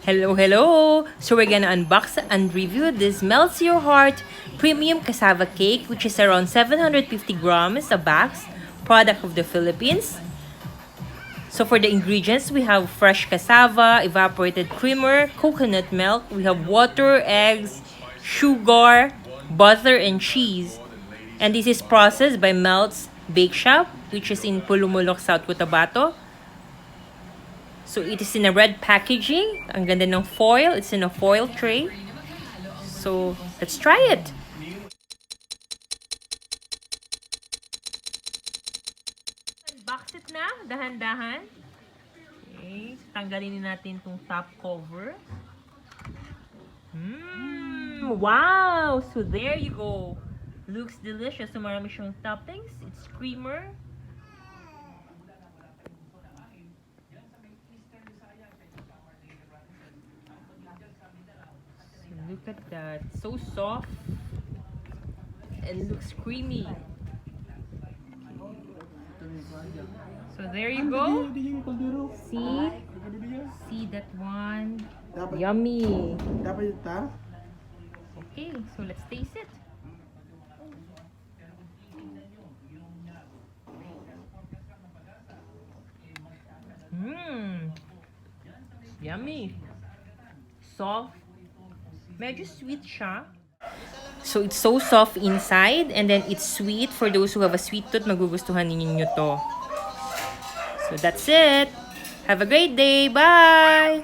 Hello! So we're gonna unbox and review this Melts Your Heart Premium Cassava Cake, which is around 750 grams a box, product of the Philippines. So for the ingredients, we have fresh cassava, evaporated creamer, coconut milk, we have water, eggs, sugar, butter, and cheese. And this is processed by Melts Bake Shop, which is in Pulumulok, South Cotabato. So it is in a red packaging. Ang ganda ng foil. It's in a foil tray. So let's try it. Unbox it na. Dahan-dahan. Okay. Tanggalin natin itong top cover. Wow! So there you go. Looks delicious. So marami siyang toppings. It's creamer. Look at that. So soft. And looks creamy. So there you go. See that one. Yummy. Okay, so let's taste it. Yummy. Soft. Medyo sweet siya. So it's so soft inside and then it's sweet. For those who have a sweet tooth, magugustuhan ninyo to. So that's it. Have a great day. Bye!